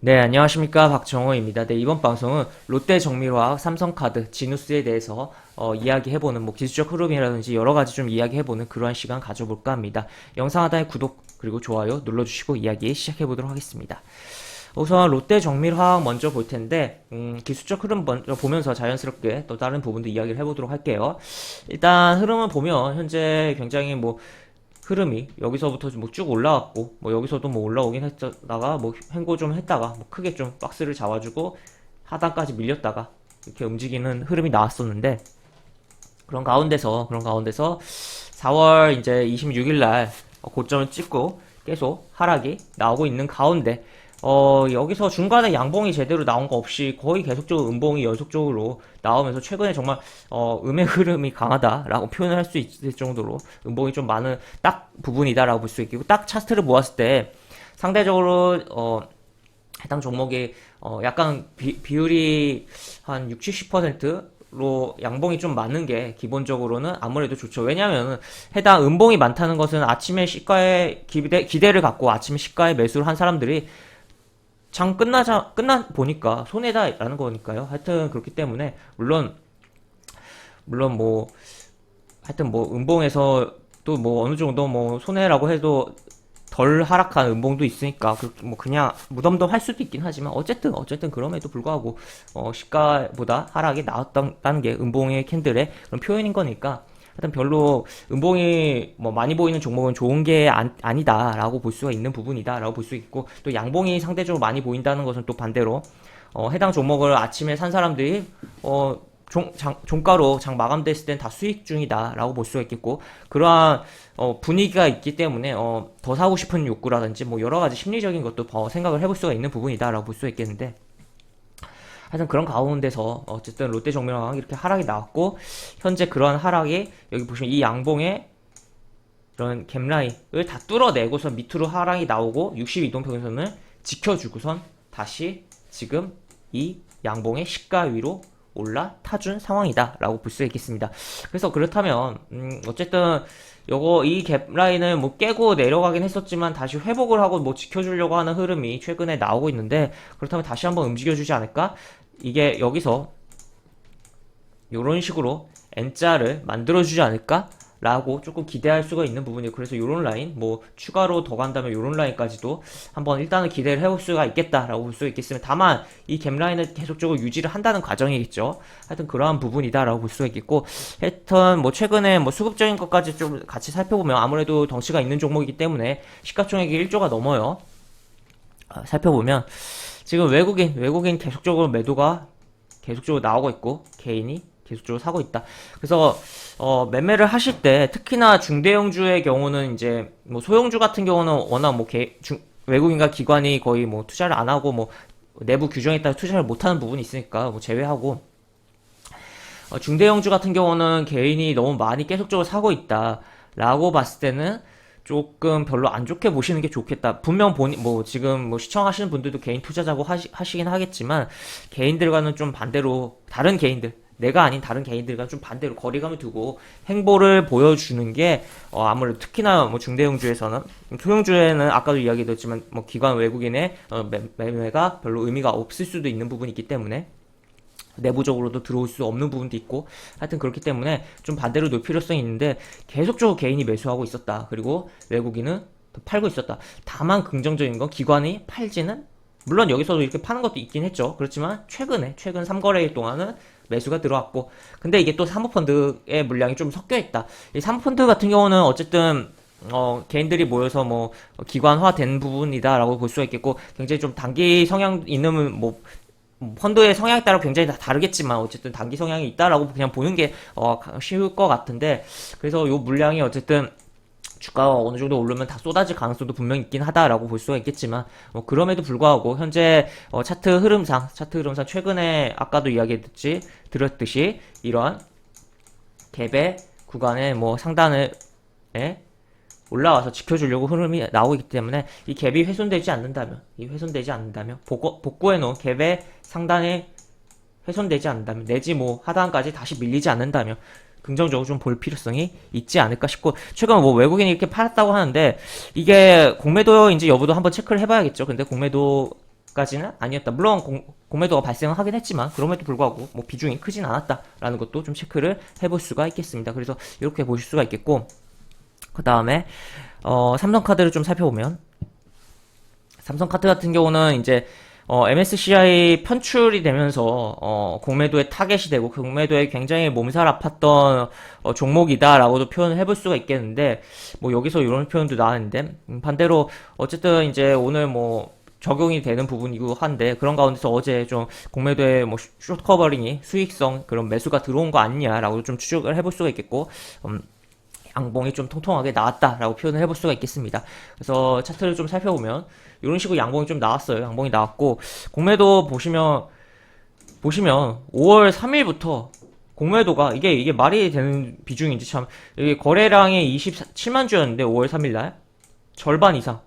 네, 안녕하십니까. 박정호입니다. 네, 이번 방송은 롯데 정밀화학, 삼성카드, 지누스에 대해서 이야기해보는 기술적 흐름이라든지 여러 가지 좀 이야기해보는 그러한 시간 가져볼까 합니다. 영상 하단에 구독 그리고 좋아요 눌러주시고 이야기 시작해보도록 하겠습니다. 우선 롯데 정밀화학 먼저 볼 텐데 기술적 흐름 먼저 보면서 자연스럽게 또 다른 부분도 이야기를 해보도록 할게요. 일단 흐름을 보면 현재 굉장히 흐름이 여기서부터 쭉 올라왔고 여기서도 올라오긴 했다가 횡보 좀 했다가 크게 좀 박스를 잡아주고 하단까지 밀렸다가 이렇게 움직이는 흐름이 나왔었는데 그런 가운데서 4월 이제 26일 날 고점을 찍고 계속 하락이 나오고 있는 가운데 여기서 중간에 양봉이 제대로 나온 거 없이 거의 계속적으로 음봉이 연속적으로 나오면서 최근에 정말 음의 흐름이 강하다라고 표현을 할 수 있을 정도로 음봉이 좀 많은 딱 부분이다라고 볼 수 있고, 딱 차트를 모았을 때 상대적으로 해당 종목이 약간 비율이 한 60, 70%로 양봉이 좀 많은 게 기본적으로는 아무래도 좋죠. 왜냐하면 해당 음봉이 많다는 것은 아침에 시가에 기대를 갖고 아침에 시가에 매수를 한 사람들이 끝나 보니까 손해다라는 거니까요. 하여튼 그렇기 때문에 물론 하여튼 음봉에서 또 어느 정도 손해라고 해도 덜 하락한 음봉도 있으니까 그냥 무덤덤 할 수도 있긴 하지만 어쨌든 그럼에도 불구하고 시가보다 하락이 나왔다는 게 음봉의 캔들의 그런 표현인 거니까 하여튼 별로 음봉이 많이 보이는 종목은 좋은 게 아니다라고 볼 수가 있는 부분이다라고 볼 수 있고, 또 양봉이 상대적으로 많이 보인다는 것은 또 반대로 해당 종목을 아침에 산 사람들이 종가로 장 마감됐을 땐 다 수익 중이다라고 볼 수가 있겠고, 그러한 분위기가 있기 때문에 더 사고 싶은 욕구라든지 여러 가지 심리적인 것도 생각을 해볼 수가 있는 부분이다라고 볼 수가 있겠는데, 하여튼 그런 가운데서 어쨌든 롯데 정밀화학이 이렇게 하락이 나왔고, 현재 그러한 하락이 여기 보시면 이 양봉에 이런 갭라인을 다 뚫어내고서 밑으로 하락이 나오고 62동평선을 지켜주고선 다시 지금 이 양봉의 시가 위로 올라타준 상황이다 라고 볼 수 있겠습니다. 그래서 그렇다면 어쨌든 이 갭라인을 깨고 내려가긴 했었지만 다시 회복을 하고 지켜주려고 하는 흐름이 최근에 나오고 있는데, 그렇다면 다시 한번 움직여주지 않을까? 이게 여기서 이런 식으로 N자를 만들어주지 않을까? 라고 조금 기대할 수가 있는 부분이에요. 그래서 요런 라인, 추가로 더 간다면 요런 라인까지도 한번 일단은 기대를 해볼 수가 있겠다라고 볼 수 있겠으면, 다만 이 갭 라인을 계속적으로 유지를 한다는 과정이겠죠. 하여튼 그러한 부분이다라고 볼 수가 있겠고, 하여튼 최근에 수급적인 것까지 좀 같이 살펴보면 아무래도 덩치가 있는 종목이기 때문에 시가총액이 1조가 넘어요. 살펴보면 지금 외국인 계속적으로 매도가 계속적으로 나오고 있고 개인이 계속적으로 사고 있다. 그래서 매매를 하실 때 특히나 중대형주의 경우는 이제 소형주 같은 경우는 워낙 외국인과 기관이 거의 투자를 안 하고 내부 규정에 따라 투자를 못 하는 부분이 있으니까 제외하고, 중대형주 같은 경우는 개인이 너무 많이 계속적으로 사고 있다라고 봤을 때는 조금 별로 안 좋게 보시는 게 좋겠다. 분명 지금 시청하시는 분들도 개인 투자자고 하시긴 하겠지만, 개인들과는 좀 반대로 다른 개인들, 내가 아닌 다른 개인들과 좀 반대로 거리감을 두고 행보를 보여주는 게 아무래도 특히나 중대형주에서는, 소형주에는 아까도 이야기했지만 기관 외국인의 매매가 별로 의미가 없을 수도 있는 부분이 있기 때문에 내부적으로도 들어올 수 없는 부분도 있고, 하여튼 그렇기 때문에 좀 반대로 놓을 필요성이 있는데, 계속적으로 개인이 매수하고 있었다. 그리고 외국인은 팔고 있었다. 다만 긍정적인 건 기관이 팔지는, 물론 여기서도 이렇게 파는 것도 있긴 했죠. 그렇지만 최근 3거래일 동안은 매수가 들어왔고, 근데 이게 또 사모펀드의 물량이 좀 섞여 있다. 이 사모펀드 같은 경우는 어쨌든 개인들이 모여서 기관화된 부분이다라고 볼 수가 있겠고, 굉장히 좀 단기 성향 있는 펀드의 성향에 따라 굉장히 다 다르겠지만 어쨌든 단기 성향이 있다라고 그냥 보는 게 쉬울 것 같은데, 그래서 요 물량이 어쨌든 주가가 어느 정도 오르면 다 쏟아질 가능성도 분명히 있긴 하다라고 볼 수가 있겠지만, 그럼에도 불구하고 현재 차트 흐름상 최근에 아까도 들었듯이 이런 갭의 구간의 상단을 올라와서 지켜주려고 흐름이 나오고 있기 때문에, 이 갭이 훼손되지 않는다면 복구해 놓은 갭의 상단에 훼손되지 않는다면, 내지 하단까지 다시 밀리지 않는다면 긍정적으로 좀 볼 필요성이 있지 않을까 싶고, 최근 외국인이 이렇게 팔았다고 하는데 이게 공매도인지 여부도 한번 체크를 해봐야겠죠. 근데 공매도 까지는 아니었다. 물론 공매도가 발생을 하긴 했지만 그럼에도 불구하고 뭐 비중이 크진 않았다라는 것도 좀 체크를 해볼 수가 있겠습니다. 그래서 이렇게 보실 수가 있겠고, 그 다음에 삼성카드를 좀 살펴보면, 삼성카드 같은 경우는 이제 MSCI 편출이 되면서 공매도의 타겟이 되고 공매도에 굉장히 몸살 아팠던 종목이다라고도 표현을 해볼 수가 있겠는데, 뭐 여기서 이런 표현도 나왔는데, 반대로 어쨌든 이제 오늘 뭐 적용이 되는 부분이고 한데, 그런 가운데서 어제 좀 공매도에 뭐 숏 커버링이 수익성 그런 매수가 들어온 거 아니냐라고 좀 추측을 해볼 수가 있겠고, 양봉이 좀 통통하게 나왔다라고 표현을 해볼 수가 있겠습니다. 그래서 차트를 좀 살펴보면 이런 식으로 양봉이 좀 나왔어요. 양봉이 나왔고, 공매도 보시면 5월 3일부터 공매도가 이게 말이 되는 비중인지 참, 이게 거래량이 27만 주였는데 5월 3일 날 절반 이상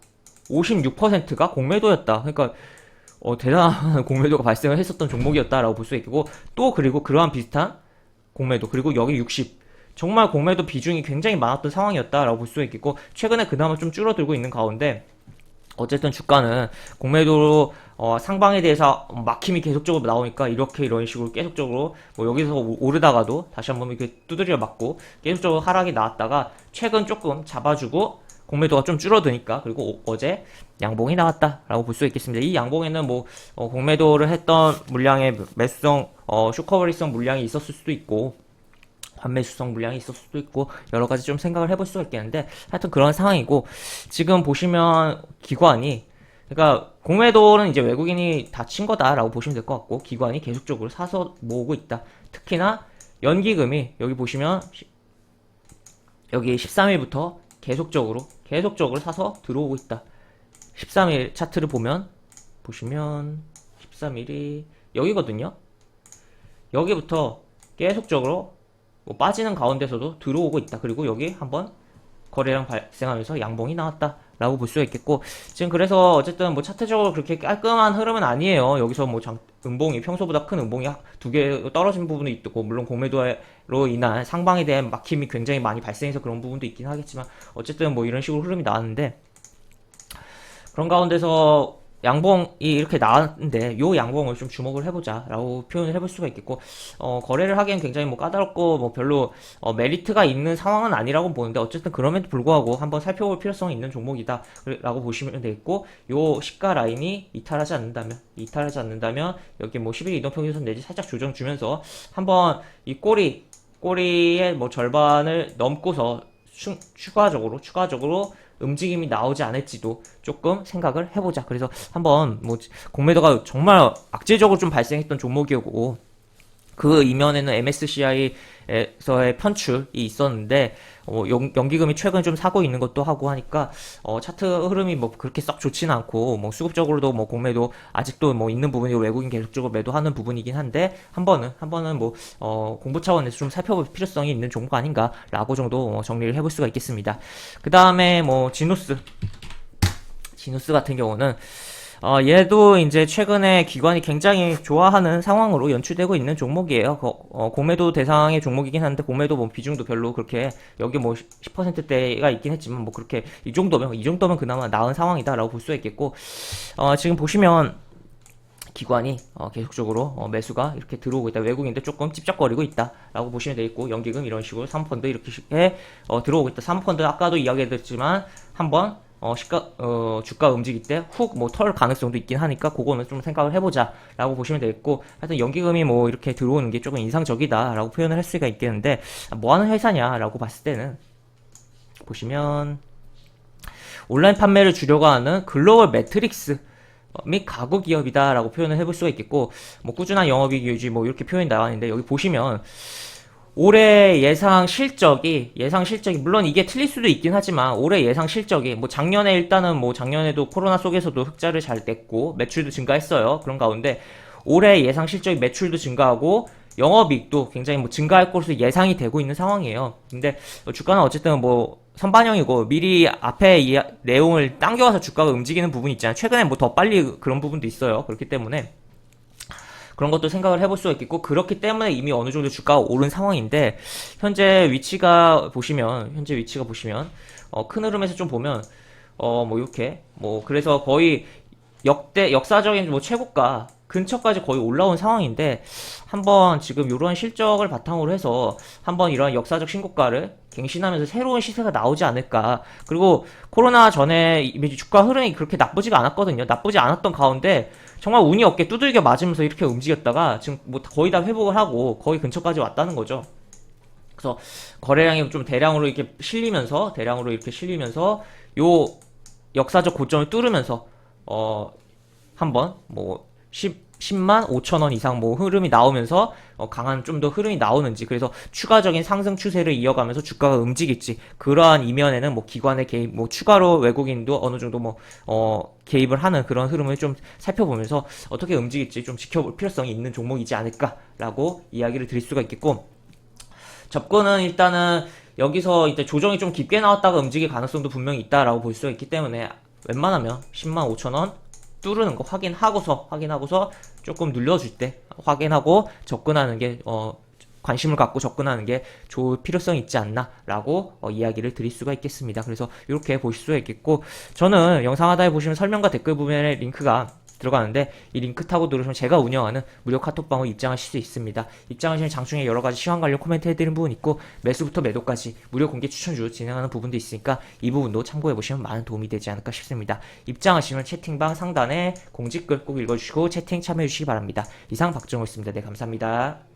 56%가 공매도였다. 그러니까 대단한 공매도가 발생을 했었던 종목이었다라고 볼 수 있고, 또 그리고 그러한 비슷한 공매도, 그리고 여기 60, 정말 공매도 비중이 굉장히 많았던 상황이었다라고 볼 수 있겠고, 최근에 그나마 좀 줄어들고 있는 가운데 어쨌든 주가는 공매도로 상방에 대해서 막힘이 계속적으로 나오니까 이런 식으로 계속적으로 뭐 여기서 오르다가도 다시 한번 이렇게 두드려 맞고 계속적으로 하락이 나왔다가 최근 조금 잡아주고 공매도가 좀 줄어드니까, 그리고 어제 양봉이 나왔다라고 볼 수 있겠습니다. 이 양봉에는 뭐 공매도를 했던 물량의 매수성, 쇼커버리성 물량이 있었을 수도 있고 환매수성 물량이 있을 수도 있고 여러 가지 좀 생각을 해볼 수가 있겠는데, 하여튼 그런 상황이고, 지금 보시면 기관이, 그러니까 공매도는 이제 외국인이 다 친 거다라고 보시면 될 것 같고, 기관이 계속적으로 사서 모으고 있다. 특히나 연기금이 여기 보시면 여기 13일부터 계속적으로 사서 들어오고 있다. 13일 차트를 보시면 13일이 여기거든요. 여기부터 계속적으로 뭐 빠지는 가운데서도 들어오고 있다. 그리고 여기 한번 거래량 발생하면서 양봉이 나왔다라고 볼 수가 있겠고, 지금 그래서 어쨌든 뭐 차트적으로 그렇게 깔끔한 흐름은 아니에요. 여기서 뭐 음봉이 평소보다 큰 음봉이 두 개 떨어진 부분도 있고, 물론 공매도로 인한 상방에 대한 막힘이 굉장히 많이 발생해서 그런 부분도 있긴 하겠지만, 어쨌든 뭐 이런 식으로 흐름이 나왔는데, 그런 가운데서 양봉이 이렇게 나왔는데 요 양봉을 좀 주목을 해보자 라고 표현을 해볼 수가 있겠고, 거래를 하기엔 굉장히 뭐 까다롭고 뭐 별로 메리트가 있는 상황은 아니라고 보는데, 어쨌든 그럼에도 불구하고 한번 살펴볼 필요성이 있는 종목이다 라고 보시면 되겠고, 요 시가 라인이 이탈하지 않는다면 여기 뭐 11일 이동평균선 내지 살짝 조정 주면서 한번 이 꼬리의 뭐 절반을 넘고서 추가적으로 움직임이 나오지 않을지도 조금 생각을 해보자. 그래서 한번 뭐 공매도가 정말 악재적으로 좀 발생했던 종목이었고, 그 이면에는 MSCI에서의 편출이 있었는데, 연기금이 최근 좀 사고 있는 것도 하고 하니까, 차트 흐름이 뭐 그렇게 썩 좋지는 않고, 뭐 수급적으로도 뭐 공매도 아직도 뭐 있는 부분이 외국인 계속적으로 매도하는 부분이긴 한데, 한 번은 뭐, 공부 차원에서 좀 살펴볼 필요성이 있는 종목 아닌가라고 정도 정리를 해볼 수가 있겠습니다. 그 다음에 뭐, 지누스 같은 경우는, 얘도 이제 최근에 기관이 굉장히 좋아하는 상황으로 연출되고 있는 종목이에요. 공매도 대상의 종목이긴 한데, 공매도 뭐 비중도 별로 그렇게, 여기 뭐 10%대가 있긴 했지만, 뭐 그렇게, 이 정도면 그나마 나은 상황이다라고 볼 수 있겠고, 지금 보시면, 기관이 계속적으로 매수가 이렇게 들어오고 있다. 외국인들 조금 찝쩍거리고 있다라고 보시면 되겠고, 연기금 이런 식으로 사모펀드 이렇게 들어오고 있다. 사모펀드 아까도 이야기했지만 한번 주가 움직일 때 훅 뭐 털 가능성도 있긴 하니까 그거는 좀 생각을 해보자 라고 보시면 되겠고, 하여튼 연기금이 뭐 이렇게 들어오는 게 조금 인상적이다 라고 표현을 할 수가 있겠는데, 뭐 하는 회사냐 라고 봤을 때는 보시면 온라인 판매를 주려고 하는 글로벌 매트릭스 및 가구 기업이다 라고 표현을 해볼 수가 있겠고, 뭐 꾸준한 영업이익 유지 뭐 이렇게 표현이 나왔는데, 여기 보시면 올해 예상 실적이 물론 이게 틀릴 수도 있긴 하지만, 올해 예상 실적이 뭐 작년에 일단은 뭐 작년에도 코로나 속에서도 흑자를 잘 냈고 매출도 증가했어요. 그런 가운데 올해 예상 실적이 매출도 증가하고 영업이익도 굉장히 뭐 증가할 것으로 예상이 되고 있는 상황이에요. 근데 주가는 어쨌든 뭐 선반영이고 미리 앞에 이 내용을 당겨와서 주가가 움직이는 부분이 있잖아요. 최근에 뭐 더 빨리 그런 부분도 있어요. 그렇기 때문에 그런 것도 생각을 해볼 수가 있겠고, 그렇기 때문에 이미 어느 정도 주가가 오른 상황인데, 현재 위치가 보시면 큰 흐름에서 좀 보면 뭐 이렇게 뭐 그래서 거의 역사적인 뭐 최고가 근처까지 거의 올라온 상황인데 한번 지금 이러한 실적을 바탕으로 해서 한번 이런 역사적 신고가를 갱신하면서 새로운 시세가 나오지 않을까. 그리고 코로나 전에 이미 주가 흐름이 그렇게 나쁘지가 않았거든요. 나쁘지 않았던 가운데 정말 운이 없게 두들겨 맞으면서 이렇게 움직였다가 지금 뭐 거의 다 회복을 하고 거의 근처까지 왔다는 거죠. 그래서 거래량이 좀 대량으로 이렇게 실리면서 요 역사적 고점을 뚫으면서 한번 뭐 10만 5천 원 이상 뭐 흐름이 나오면서 강한 좀 더 흐름이 나오는지, 그래서 추가적인 상승 추세를 이어가면서 주가가 움직일지, 그러한 이면에는 뭐 기관의 개입, 뭐 추가로 외국인도 어느 정도 뭐 개입을 하는 그런 흐름을 좀 살펴보면서 어떻게 움직일지 좀 지켜볼 필요성이 있는 종목이지 않을까라고 이야기를 드릴 수가 있겠고, 접근은 일단은 여기서 이제 조정이 좀 깊게 나왔다가 움직일 가능성도 분명히 있다라고 볼 수가 있기 때문에 웬만하면 10만 5천 원 뚫는 거 확인하고서 조금 눌려줄 때 확인하고 접근하는 게 관심을 갖고 접근하는 게 좋을 필요성이 있지 않나라고 이야기를 드릴 수가 있겠습니다. 그래서 이렇게 보실 수가 있겠고, 저는 영상 하단에 보시면 설명과 댓글 부분에 링크가 들어가는데 이 링크 타고 누르시면 제가 운영하는 무료 카톡방으로 입장하실 수 있습니다. 입장하시면 장중에 여러가지 시황 관련 코멘트 해드리는 부분 있고, 매수부터 매도까지 무료 공개 추천주 진행하는 부분도 있으니까 이 부분도 참고해보시면 많은 도움이 되지 않을까 싶습니다. 입장하시면 채팅방 상단에 공지글 꼭 읽어주시고 채팅 참여해주시기 바랍니다. 이상 박정호였습니다. 네, 감사합니다.